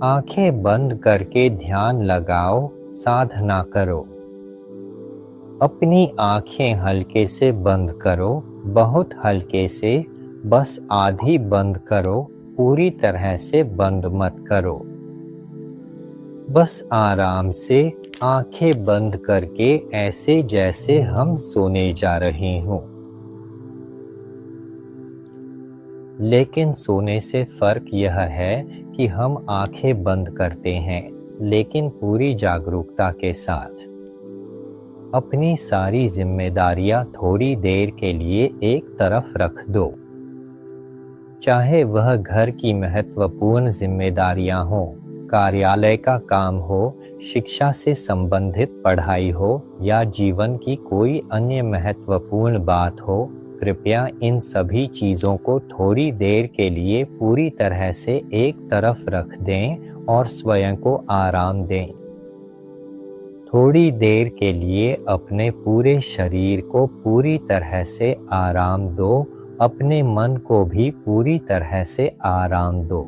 आंखें बंद करके ध्यान लगाओ, साधना करो। अपनी आंखें हल्के से बंद करो, बहुत हल्के से, बस आधी बंद करो, पूरी तरह से बंद मत करो। बस आराम से आंखें बंद करके ऐसे जैसे हम सोने जा रहे हों। लेकिन सोने से फर्क यह है कि हम आंखें बंद करते हैं, लेकिन पूरी जागरूकता के साथ। अपनी सारी जिम्मेदारियां थोड़ी देर के लिए एक तरफ रख दो। चाहे वह घर की महत्वपूर्ण जिम्मेदारियां हों, कार्यालय का काम हो, शिक्षा से संबंधित पढ़ाई हो या जीवन की कोई अन्य महत्वपूर्ण बात हो, कृपया इन सभी चीज़ों को थोड़ी देर के लिए पूरी तरह से एक तरफ रख दें और स्वयं को आराम दें। थोड़ी देर के लिए अपने पूरे शरीर को पूरी तरह से आराम दो, अपने मन को भी पूरी तरह से आराम दो।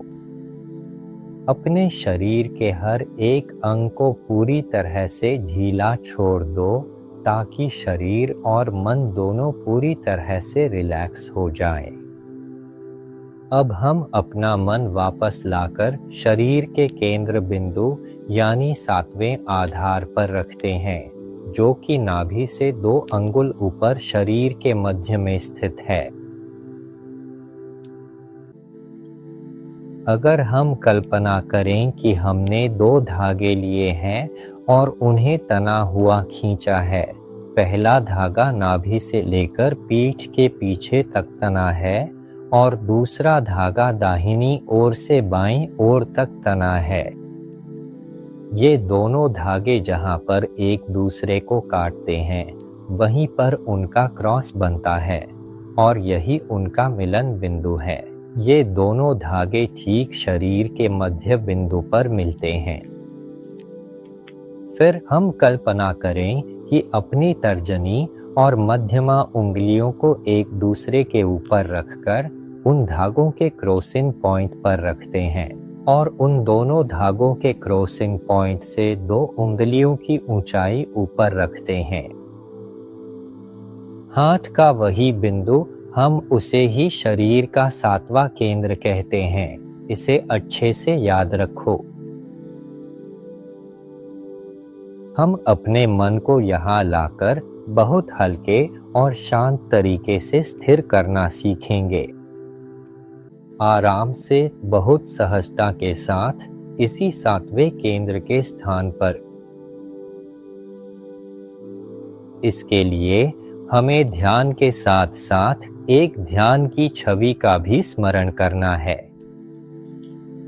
अपने शरीर के हर एक अंग को पूरी तरह से ढीला छोड़ दो, ताकि शरीर और मन दोनों पूरी तरह से रिलैक्स हो जाएं। अब हम अपना मन वापस लाकर शरीर के केंद्र बिंदु यानी 7वें आधार पर रखते हैं, जो कि नाभि से 2 अंगुल ऊपर शरीर के मध्य में स्थित है। अगर हम कल्पना करें कि हमने 2 धागे लिए हैं और उन्हें तना हुआ खींचा है। पहला धागा नाभि से लेकर पीठ के पीछे तक तना है और दूसरा धागा दाहिनी ओर से बाईं ओर तक तना है। ये दोनों धागे जहां पर एक दूसरे को काटते हैं, वहीं पर उनका क्रॉस बनता है और यही उनका मिलन बिंदु है। ये दोनों धागे ठीक शरीर के मध्य बिंदु पर मिलते हैं। फिर हम कल्पना करें कि अपनी तर्जनी और मध्यमा उंगलियों को एक दूसरे के ऊपर रखकर उन धागों के क्रॉसिंग पॉइंट पर रखते हैं और उन दोनों धागों के क्रॉसिंग पॉइंट से 2 उंगलियों की ऊंचाई ऊपर रखते हैं। हाथ का वही बिंदु, हम उसे ही शरीर का 7वां केंद्र कहते हैं। इसे अच्छे से याद रखो। हम अपने मन को यहाँ लाकर बहुत हल्के और शांत तरीके से स्थिर करना सीखेंगे। आराम से, बहुत सहजता के साथ, इसी 7वें केंद्र के स्थान पर। इसके लिए हमें ध्यान के साथ साथ एक ध्यान की छवि का भी स्मरण करना है।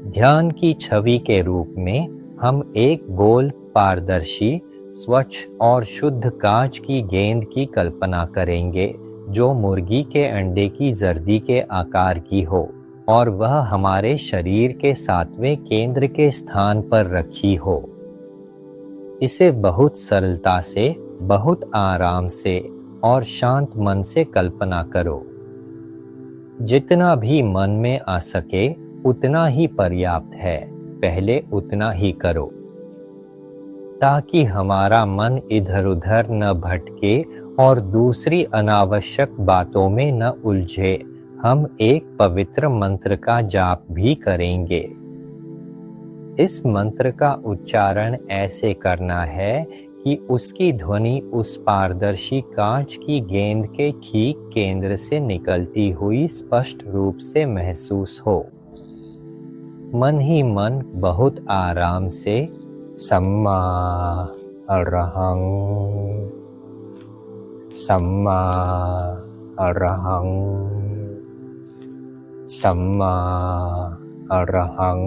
ध्यान की छवि के रूप में हम एक गोल, पारदर्शी, स्वच्छ और शुद्ध कांच की गेंद की कल्पना करेंगे, जो मुर्गी के अंडे की जर्दी के आकार की हो और वह हमारे शरीर के 7वें केंद्र के स्थान पर रखी हो। इसे बहुत सरलता से, बहुत आराम से और शांत मन से कल्पना करो। जितना भी मन में आ सके उतना ही पर्याप्त है। पहले उतना ही करो, ताकि हमारा मन इधर उधर न भटके और दूसरी अनावश्यक बातों में न उलझे। हम एक पवित्र मंत्र का जाप भी करेंगे। इस मंत्र का उच्चारण ऐसे करना है कि उसकी ध्वनि उस पारदर्शी कांच की गेंद के ठीक केंद्र से निकलती हुई स्पष्ट रूप से महसूस हो। मन ही मन बहुत आराम से सम्मा अरहं, सम्मा अरहं, सम्मा अरहं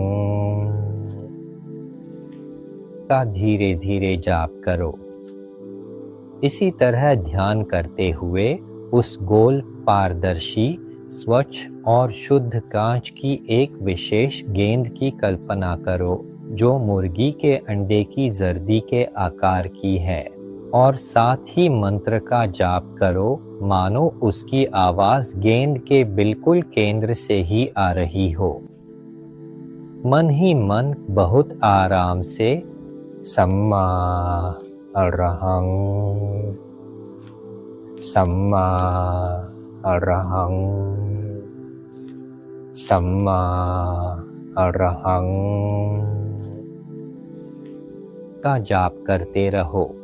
का धीरे धीरे जाप करो। इसी तरह ध्यान करते हुए उस गोल, पारदर्शी, स्वच्छ और शुद्ध कांच की एक विशेष गेंद की कल्पना करो, जो मुर्गी के अंडे की जर्दी के आकार की है, और साथ ही मंत्र का जाप करो, मानो उसकी आवाज गेंद के बिल्कुल केंद्र से ही आ रही हो। मन ही मन बहुत आराम से सम्मा अरहं, सम्मा अरहं, सम्मा अरहं का जाप करते रहो।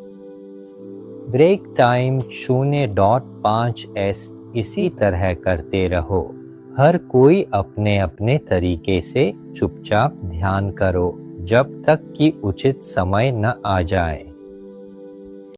ब्रेक टाइम 0.5s इसी तरह करते रहो। हर कोई अपने अपने तरीके से चुपचाप ध्यान करो जब तक कि उचित समय न आ जाए।